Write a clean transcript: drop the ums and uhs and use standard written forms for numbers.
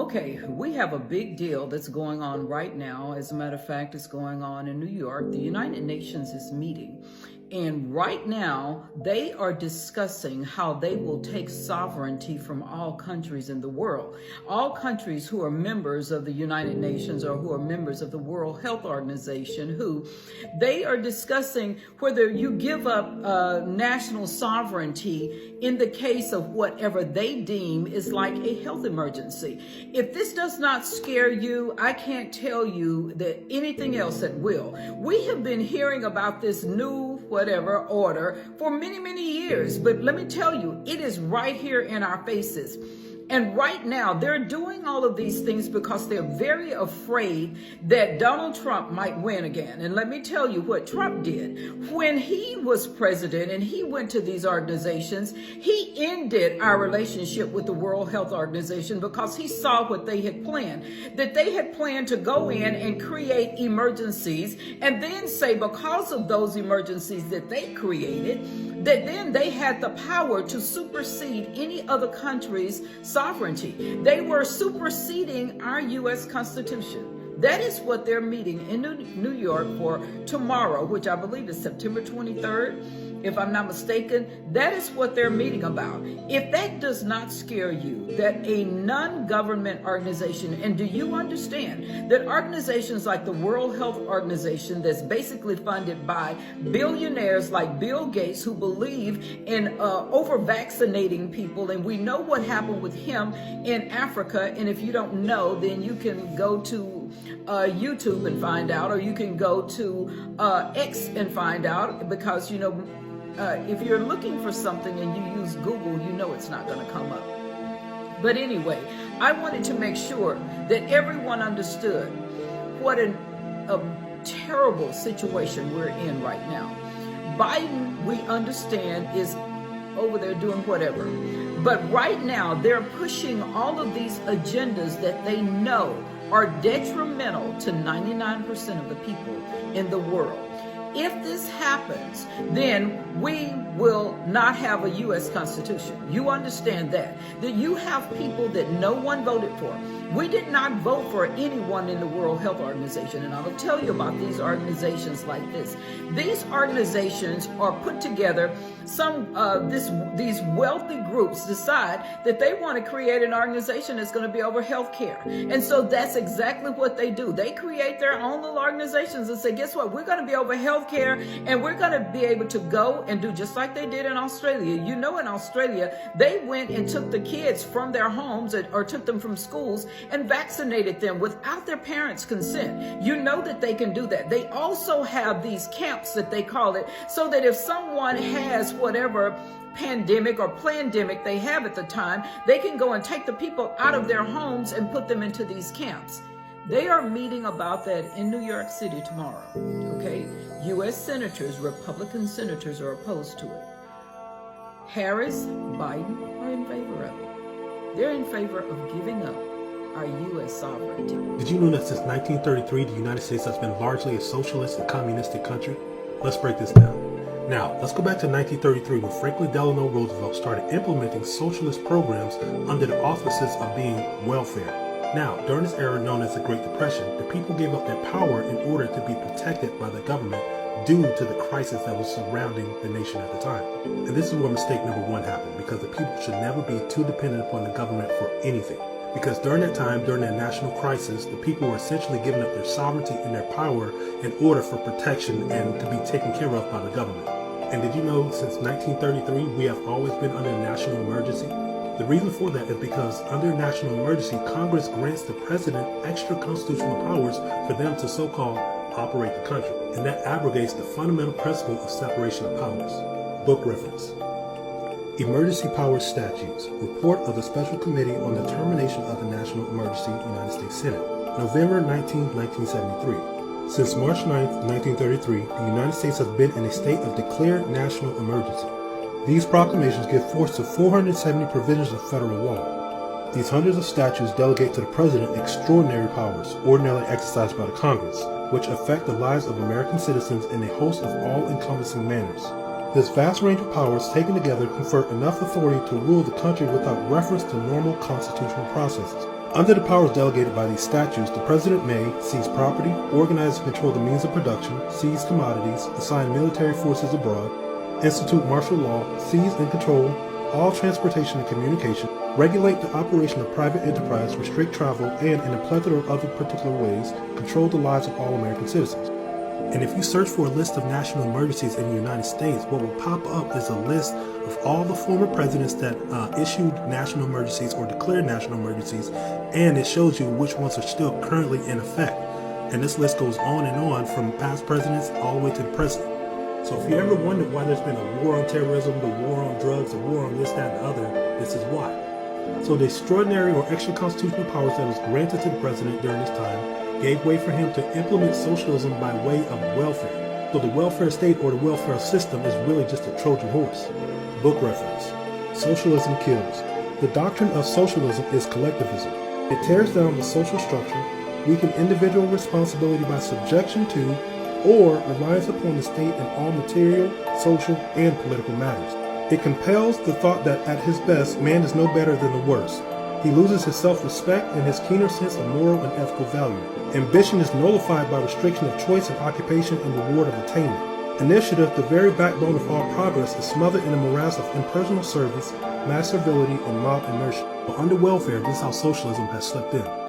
Okay, we have a big deal that's going on right now. As a matter of fact, it's going on in New York. The United Nations is meeting. And right now, they are discussing how they will take sovereignty from all countries in the world. All countries who are members of the United Nations or who are members of the World Health Organization, who they are discussing whether you give up national sovereignty in the case of whatever they deem is like a health emergency. If this does not scare you, I can't tell you that anything else that will. We have been hearing about this new whatever order for many, many years. But let me tell you, it is right here in our faces. And right now, they're doing all of these things because they're very afraid that Donald Trump might win again. And let me tell you what Trump did. When he was president and he went to these organizations, he ended our relationship with the World Health Organization because he saw what they had planned. That they had planned to go in and create emergencies and then say because of those emergencies that they created, that then they had the power to supersede any other country's sovereignty. They were superseding our U.S. Constitution. That is what they're meeting in New York for tomorrow, which I believe is September 23rd. If I'm not mistaken, that is what they're meeting about. If that does not scare you, that a non-government organization, and do you understand that organizations like the World Health Organization that's basically funded by billionaires like Bill Gates who believe in over-vaccinating people, and we know what happened with him in Africa, and if you don't know, then you can go to YouTube and find out, or you can go to X and find out, because you know, if you're looking for something and you use Google, you know it's not going to come up. But anyway, I wanted to make sure that everyone understood what a terrible situation we're in right now. Biden, we understand, is over there doing whatever. But right now, they're pushing all of these agendas that they know are detrimental to 99% of the people in the world. If this happens, then we will not have a U.S. Constitution. You understand that you have people that no one voted for. We did not vote for anyone in the World Health Organization, and I will tell you about these organizations like this. These organizations are put together. These wealthy groups decide that they want to create an organization that's going to be over health care. And so that's exactly what they do. They create their own little organizations and say, guess what? We're going to be over health care, and we're going to be able to go and do just like they did in Australia. You know, in Australia, they went and took the kids from their homes or took them from schools and vaccinated them without their parents' consent. You know that they can do that. They also have these camps that they call it, so that if someone has whatever pandemic or pandemic they have at the time, they can go and take the people out of their homes and put them into these camps. They are meeting about that in New York City tomorrow, okay? U.S. senators, Republican senators, are opposed to it. Harris, Biden are in favor of it. They're in favor of giving up our U.S. sovereignty. Did you know that since 1933, the United States has been largely a socialist and communistic country? Let's break this down. Now, let's go back to 1933 when Franklin Delano Roosevelt started implementing socialist programs under the auspices of being welfare. Now, during this era known as the Great Depression, the people gave up their power in order to be protected by the government due to the crisis that was surrounding the nation at the time. And this is where mistake number one happened, because the people should never be too dependent upon the government for anything. Because during that time, during that national crisis, the people were essentially giving up their sovereignty and their power in order for protection and to be taken care of by the government. And did you know since 1933, we have always been under a national emergency? The reason for that is because under national emergency, Congress grants the president extra constitutional powers for them to so-called operate the country. And that abrogates the fundamental principle of separation of powers. Book reference. Emergency Powers Statutes. Report of the Special Committee on the Termination of the National Emergency, United States Senate. November 19, 1973. Since March 9, 1933, the United States has been in a state of declared national emergency. These proclamations give force to 470 provisions of federal law. These hundreds of statutes delegate to the President extraordinary powers, ordinarily exercised by the Congress, which affect the lives of American citizens in a host of all-encompassing manners. This vast range of powers taken together confer enough authority to rule the country without reference to normal constitutional processes. Under the powers delegated by these statutes, the President may seize property, organize and control the means of production, seize commodities, assign military forces abroad, institute martial law, seize and control all transportation and communication, regulate the operation of private enterprise, restrict travel, and, in a plethora of other particular ways, control the lives of all American citizens. And if you search for a list of national emergencies in the United States, what will pop up is a list of all the former presidents that issued national emergencies or declared national emergencies, and it shows you which ones are still currently in effect. And this list goes on and on from past presidents all the way to the present. So if you ever wondered why there's been a war on terrorism, the war on drugs, the war on this, that, and the other, this is why. So the extraordinary or extra constitutional powers that was granted to the president during this time gave way for him to implement socialism by way of welfare. So the welfare state or the welfare system is really just a Trojan horse. Book reference: Socialism Kills. The doctrine of socialism is collectivism. It tears down the social structure, weakens individual responsibility by subjection to or reliance upon the state in all material, social, and political matters. It compels the thought that at his best, man is no better than the worst. He loses his self-respect and his keener sense of moral and ethical value. Ambition is nullified by restriction of choice and occupation and reward of attainment. Initiative, the very backbone of all progress, is smothered in a morass of impersonal service, mass servility, and mob inertia. But under welfare, this is how socialism has slipped in.